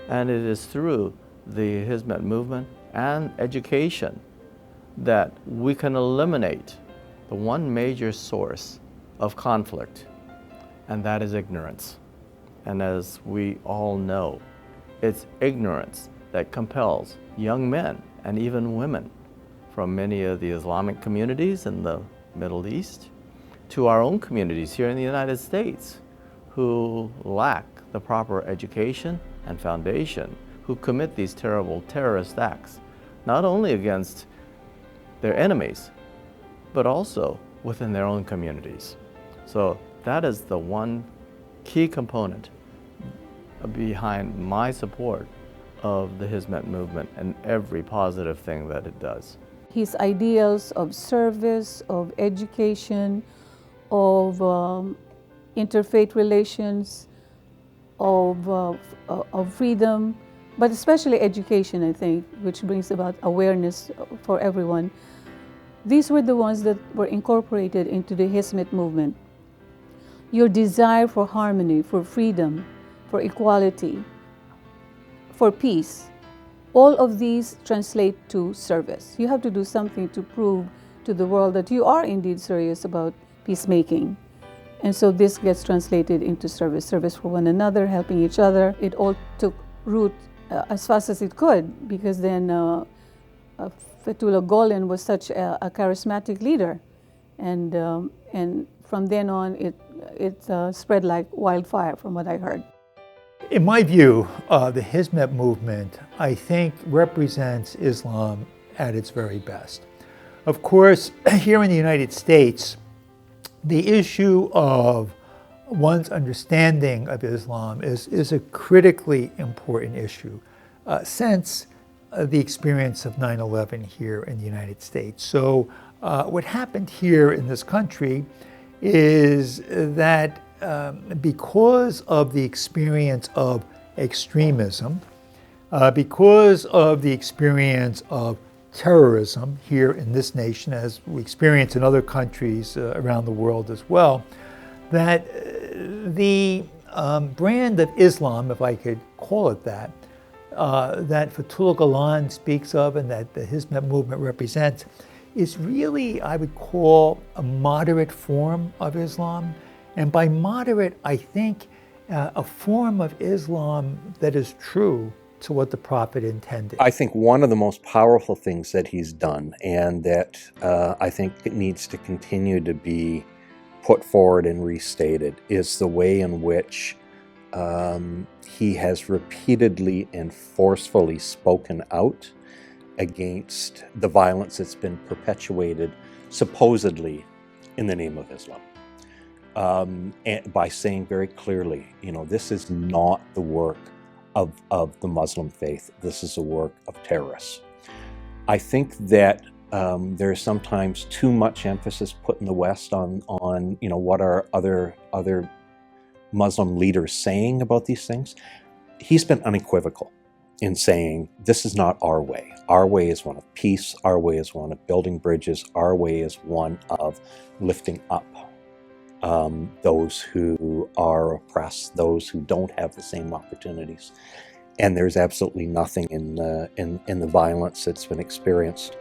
And it is through the Hizmet movement and education that we can eliminate the one major source of conflict, and that is ignorance. And as we all know, it's ignorance that compels young men and even women from many of the Islamic communities in the Middle East to our own communities here in the United States who lack the proper education and foundation, who commit these terrible terrorist acts, not only against their enemies, but also within their own communities. So that is the one key component behind my support of the Hizmet movement and every positive thing that it does. His ideals of service, of education, of interfaith relations, of freedom, but especially education, I think, which brings about awareness for everyone. These were the ones that were incorporated into the Hizmet movement. Your desire for harmony, for freedom, for equality, for peace, all of these translate to service. You have to do something to prove to the world that you are indeed serious about peacemaking. And so this gets translated into service, service for one another, helping each other. It all took root as fast as it could, because then Fethullah Gulen was such a charismatic leader. And from then on, it spread like wildfire, from what I heard. In my view, the Hizmet movement, I think, represents Islam at its very best. Of course, here in the United States, the issue of one's understanding of Islam is a critically important issue since the experience of 9/11 here in the United States. So what happened here in this country is that because of the experience of extremism, because of the experience of terrorism here in this nation, as we experience in other countries around the world as well, that the brand of Islam, if I could call it that Fethullah Gulen speaks of and that the Hizmet movement represents, is really, I would call, a moderate form of Islam. And by moderate, I think a form of Islam that is true to what the Prophet intended. I think one of the most powerful things that he's done, and that I think it needs to continue to be put forward and restated, is the way in which he has repeatedly and forcefully spoken out against the violence that's been perpetuated supposedly in the name of Islam. And by saying very clearly, this is not the work of the Muslim faith. This is the work of terrorists. I think that there's sometimes too much emphasis put in the West on what are other Muslim leaders saying about these things. He's been unequivocal in saying this is not our way. Our way is one of peace. Our way is one of building bridges. Our way is one of lifting up those who are oppressed, those who don't have the same opportunities. And there's absolutely nothing in the violence that's been experienced